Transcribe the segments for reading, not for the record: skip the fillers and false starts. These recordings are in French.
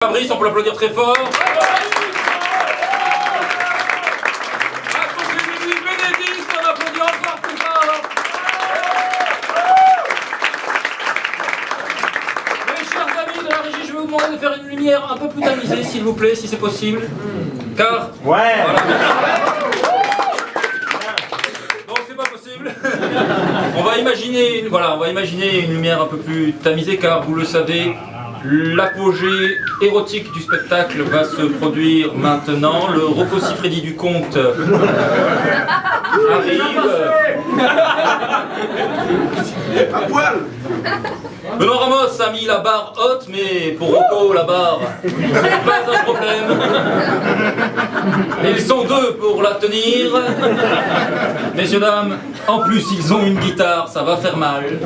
Fabrice, on peut l'applaudir très fort. Bénédicte, on applaudit encore plus fort. Mes chers amis de la régie, je vais vous demander de faire une lumière un peu plus tamisée, s'il vous plaît, si c'est possible. Car... Ouais. Voilà. Non, c'est pas possible. On va imaginer une lumière un peu plus tamisée, car vous le savez, l'apogée érotique du spectacle va se produire maintenant. Le Rocco Siffredi du Comte arrive. À poil. Benoît Ramos a mis la barre haute, mais pour Rocco, la barre, c'est pas un problème. Ils sont deux pour la tenir. Messieurs, dames, en plus ils ont une guitare, ça va faire mal.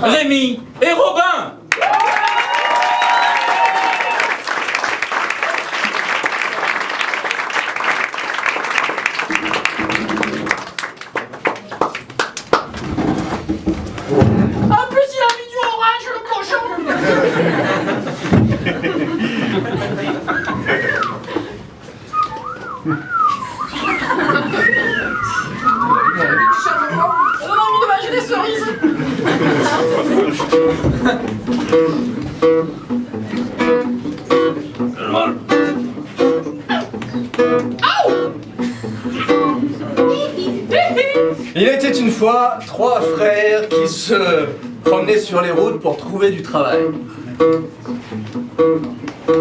Rémi et Robin. Il était une fois trois frères qui se promenaient sur les routes pour trouver du travail.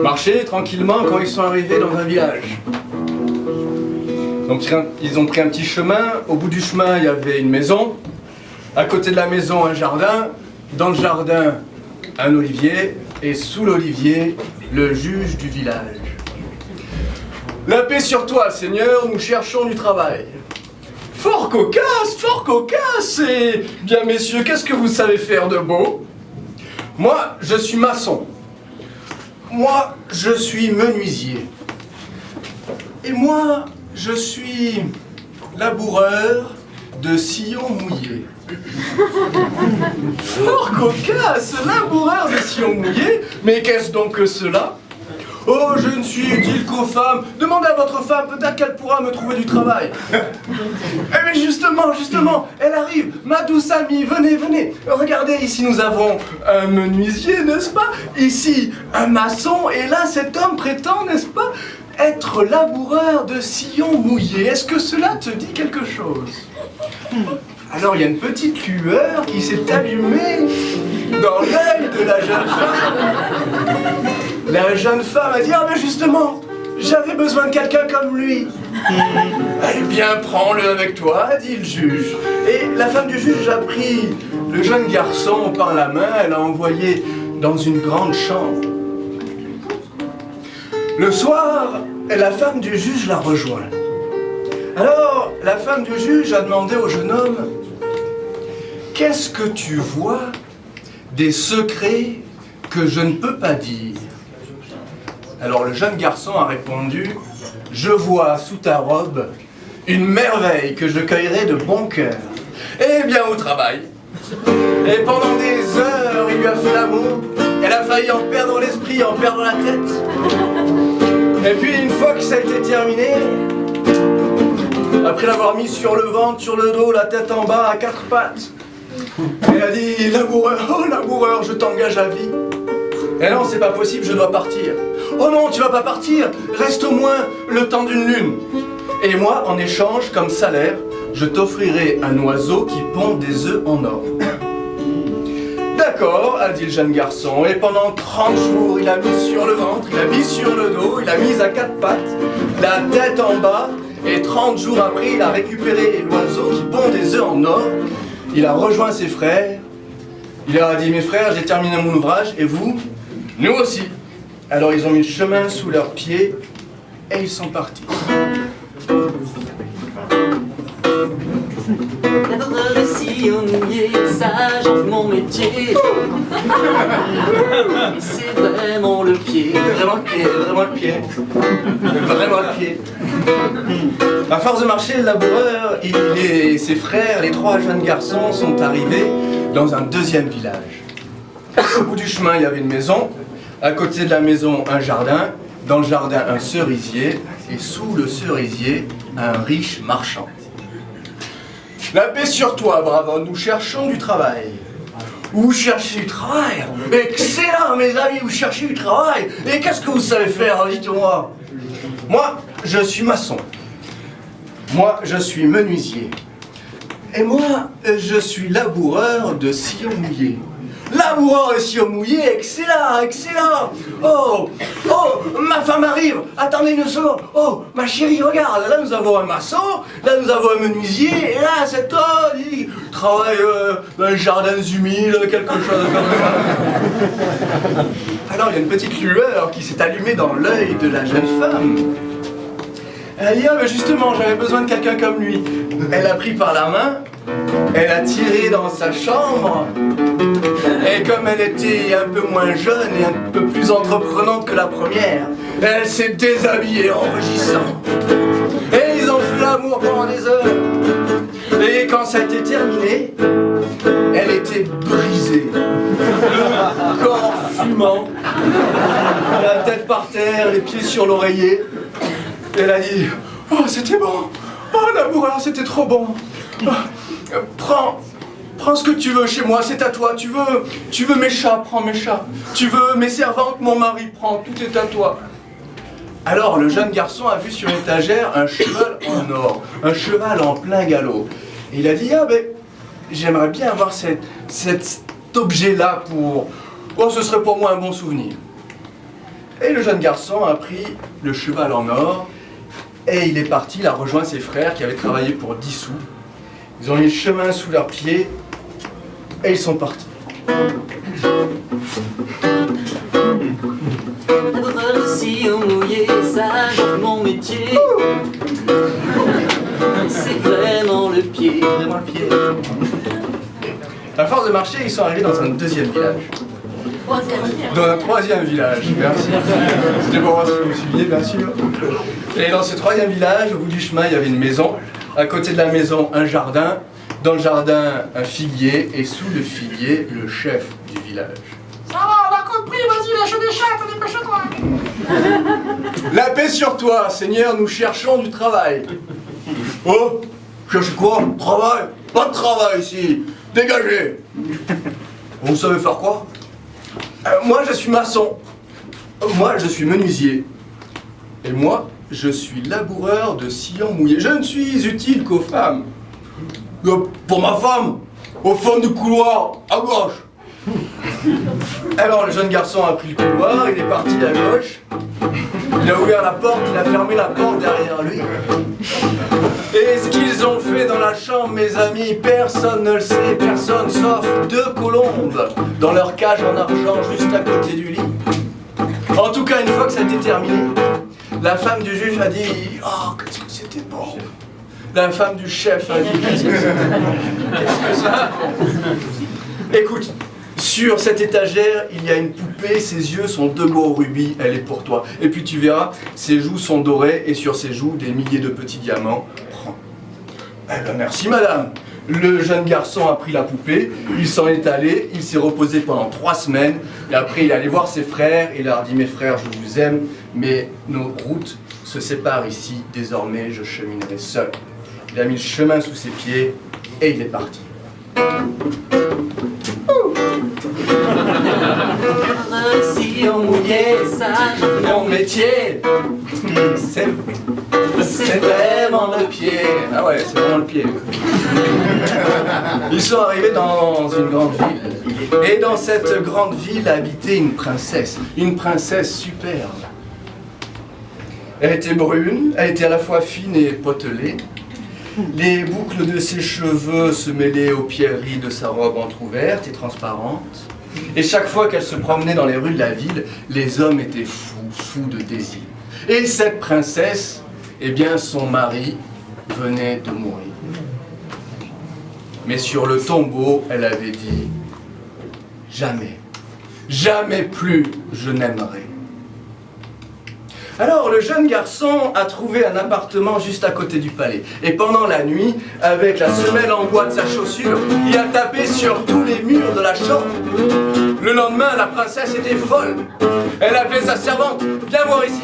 Marchaient tranquillement quand ils sont arrivés dans un village. Donc ils ont pris un petit chemin. Au bout du chemin, il y avait une maison. À côté de la maison, un jardin. Dans le jardin, un olivier. Et sous l'olivier, le juge du village. La paix sur toi, Seigneur, nous cherchons du travail. Fort cocasse, et bien messieurs, qu'est-ce que vous savez faire de beau? Moi, je suis maçon. Moi, je suis menuisier. Et moi, je suis laboureur de sillons mouillés. Fort cocasse, laboureur de sillons mouillés? Mais qu'est-ce donc que cela? Oh, je ne suis utile qu'aux femmes. Demandez à votre femme, peut-être qu'elle pourra me trouver du travail. Mais justement, elle arrive. Ma douce amie, venez. Regardez, ici nous avons un menuisier, n'est-ce pas? Ici, un maçon. Et là, cet homme prétend, n'est-ce pas, être laboureur de sillons mouillés. Est-ce que cela te dit quelque chose? Alors, il y a une petite lueur qui s'est allumée dans l'œil de la jeune femme. La jeune femme a dit: ah ben justement, j'avais besoin de quelqu'un comme lui. Eh bien, prends-le avec toi, dit le juge. Et la femme du juge a pris le jeune garçon par la main, elle l'a envoyé dans une grande chambre. Le soir, la femme du juge l'a rejoint. Alors, la femme du juge a demandé au jeune homme: qu'est-ce que tu vois des secrets que je ne peux pas dire? Alors le jeune garçon a répondu: je vois sous ta robe une merveille que je cueillerai de bon cœur. Eh bien, au travail. Et pendant des heures, il lui a fait l'amour. Elle a failli en perdre l'esprit, en perdre la tête. Et puis une fois que ça a été terminé, après l'avoir mis sur le ventre, sur le dos, la tête en bas, à quatre pattes, elle a dit: laboureur, oh laboureur, je t'engage à vie. Eh non, c'est pas possible, je dois partir. Oh non, tu vas pas partir, reste au moins le temps d'une lune. Et moi, en échange, comme salaire, je t'offrirai un oiseau qui pond des œufs en or. D'accord, a dit le jeune garçon, et pendant 30 jours, il a mis sur le ventre, il a mis sur le dos, il a mis à quatre pattes, la tête en bas, et 30 jours après, il a récupéré l'oiseau qui pond des œufs en or. Il a rejoint ses frères, il leur a dit: mes frères, j'ai terminé mon ouvrage, et vous? Nous aussi. Alors ils ont mis le chemin sous leurs pieds, et ils sont partis. Laboureur de sillons mouillés, ça j'en fais mon métier. Et c'est vraiment le pied, Vraiment le pied. À force de marcher, le laboureur, il et ses frères, les trois jeunes garçons, sont arrivés dans un deuxième village. Au bout du chemin, il y avait une maison. À côté de la maison, un jardin. Dans le jardin, un cerisier. Et sous le cerisier, un riche marchand. La paix sur toi, brave homme, nous cherchons du travail. Vous cherchez du travail? Excellent, mes amis, vous cherchez du travail. Et qu'est-ce que vous savez faire? Dites-moi. Moi, je suis maçon. Moi, je suis menuisier. Et moi, je suis laboureur de sillons mouillés. Laboureur de sillons mouillés, excellent, excellent. Oh, oh, ma femme arrive. Attendez une seconde. Oh, ma chérie, regarde. Là, nous avons un maçon. Là, nous avons un menuisier. Et là, cet homme, il travaille dans les jardins humides, quelque chose comme ça. Alors, il y a une petite lueur qui s'est allumée dans l'œil de la jeune femme. Elle a dit, ah, mais justement, j'avais besoin de quelqu'un comme lui. Elle a pris par la main, elle a tiré dans sa chambre, et comme elle était un peu moins jeune et un peu plus entreprenante que la première, elle s'est déshabillée en rugissant. Et ils ont fait l'amour pendant des heures. Et quand ça a été terminé, elle était brisée, le corps fumant, la tête par terre, les pieds sur l'oreiller. Elle a dit, oh c'était bon, oh laboureur c'était trop bon, prends ce que tu veux chez moi, c'est à toi, tu veux mes chats, prends mes chats, tu veux mes servantes, mon mari, prends, tout est à toi. Alors le jeune garçon a vu sur l'étagère un cheval en or, un cheval en plein galop. Et il a dit, ah ben j'aimerais bien avoir cet objet-là pour, oh ce serait pour moi un bon souvenir. Et le jeune garçon a pris le cheval en or. Et il est parti, il a rejoint ses frères qui avaient travaillé pour 10 sous. Ils ont mis le chemin sous leurs pieds et ils sont partis. Laboureur de sillons mouillés, sage mon métier. C'est vraiment le pied. Vraiment le pied. À force de marcher, ils sont arrivés dans un deuxième village. Dans un troisième village, merci. C'était pour moi si vous me suiviez, bien sûr. Et dans ce troisième village, au bout du chemin, il y avait une maison. À côté de la maison, un jardin. Dans le jardin, un figuier. Et sous le figuier, le chef du village. Ça va, on a compris, vas-y, lâche des chats, dépêche-toi. La paix sur toi, Seigneur, nous cherchons du travail. Oh, cherchez quoi? Travail? Pas de travail ici. Dégagez. Vous savez faire quoi? Moi, je suis maçon. Moi, je suis menuisier. Et moi, je suis laboureur de sillons mouillés. Je ne suis utile qu'aux femmes. Pour ma femme, au fond du couloir, à gauche. Alors, le jeune garçon a pris le couloir, il est parti à gauche. Il a ouvert la porte, il a fermé la porte derrière lui. Et ce qu'ils ont fait dans la chambre, mes amis, personne ne le sait, personne sauf 2 colombes dans leur cage en argent juste à côté du lit. En tout cas, une fois que ça a été terminé, la femme du juge a dit « Oh, qu'est-ce que c'était bon !» La femme du chef a dit « Qu'est-ce que ça ?» Écoute, sur cette étagère, il y a une poupée, ses yeux sont 2 gros rubis, elle est pour toi. Et puis tu verras, ses joues sont dorées et sur ses joues, des milliers de petits diamants. Prends. Eh ben merci madame. Le jeune garçon a pris la poupée, il s'en est allé, il s'est reposé pendant 3 semaines, et après il est allé voir ses frères, et il leur a dit « Mes frères, je vous aime, mais nos routes se séparent ici, désormais je cheminerai seul. » Il a mis le chemin sous ses pieds, et il est parti. Sillons mouillés, sage Mon métier, c'est vraiment le pied. Ah ouais, c'est vraiment le pied. Ils sont arrivés dans une grande ville. Et dans cette grande ville habitait une princesse superbe. Elle était brune, elle était à la fois fine et potelée. Les boucles de ses cheveux se mêlaient aux pierreries de sa robe entrouverte et transparente. Et chaque fois qu'elle se promenait dans les rues de la ville, les hommes étaient fous de désir. Et cette princesse, eh bien son mari venait de mourir. Mais sur le tombeau, elle avait dit « Jamais, jamais plus je n'aimerai ». Alors le jeune garçon a trouvé un appartement juste à côté du palais. Et pendant la nuit, avec la semelle en bois de sa chaussure, il a tapé sur tous les murs de la chambre. Le lendemain, la princesse était folle. Elle appelait sa servante. Viens voir ici.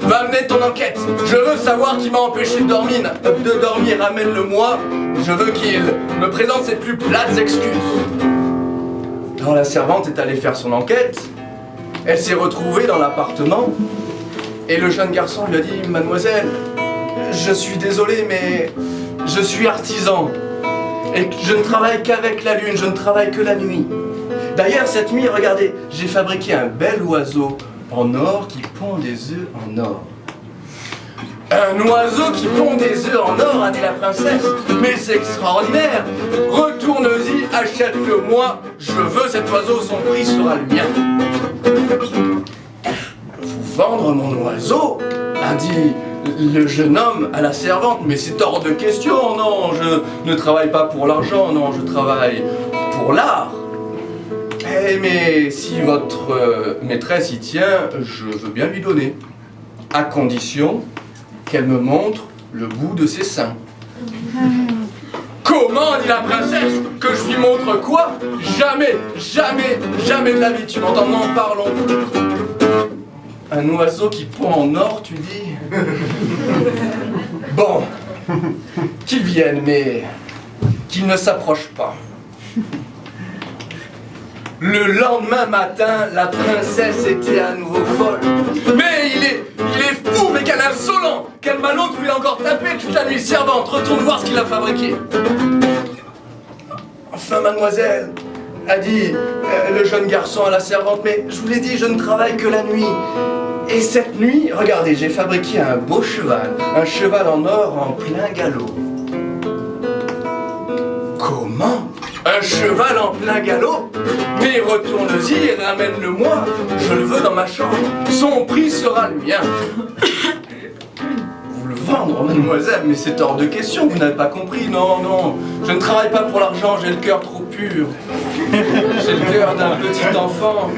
Va amener ton enquête. Je veux savoir qui m'a empêché de dormir. Ramène-le-moi. Je veux qu'il me présente ses plus plates excuses. Alors la servante est allée faire son enquête. Elle s'est retrouvée dans l'appartement. Et le jeune garçon lui a dit: Mademoiselle, je suis désolé, mais je suis artisan. Et je ne travaille qu'avec la lune, je ne travaille que la nuit. D'ailleurs, cette nuit, regardez, j'ai fabriqué un bel oiseau en or qui pond des œufs en or. Un oiseau qui pond des œufs en or, a dit la princesse. Mais c'est extraordinaire. Retourne-y, achète-le-moi. Je veux cet oiseau, son prix sera le mien. Vous vendre mon oiseau, a dit le jeune homme à la servante. Mais c'est hors de question, non, je ne travaille pas pour l'argent, non, je travaille pour l'art. Eh, mais si votre maîtresse y tient, je veux bien lui donner, à condition qu'elle me montre le bout de ses seins. Comment, dit la princesse, que je lui montre quoi? Jamais, jamais, jamais de la vie, tu m'entends? N'en parlons plus. Un oiseau qui pond en or, tu dis? Bon, qu'il vienne, mais qu'il ne s'approche pas. Le lendemain matin, la princesse était à nouveau folle. Mais il est fou, mais quel insolent! Quel malot lui a encore tapé toute la nuit. Servante, retourne voir ce qu'il a fabriqué. Enfin, mademoiselle, a dit le jeune garçon à la servante, mais je vous l'ai dit, je ne travaille que la nuit. Et cette nuit, regardez, j'ai fabriqué un beau cheval, un cheval en or en plein galop. Comment? Un cheval en plein galop? Mais retourne-y et ramène-le-moi. Je le veux dans ma chambre. Son prix sera le mien. Vous le vendre, mademoiselle? Mais c'est hors de question, vous n'avez pas compris. Non, non, je ne travaille pas pour l'argent, j'ai le cœur trop pur. J'ai le cœur d'un petit enfant.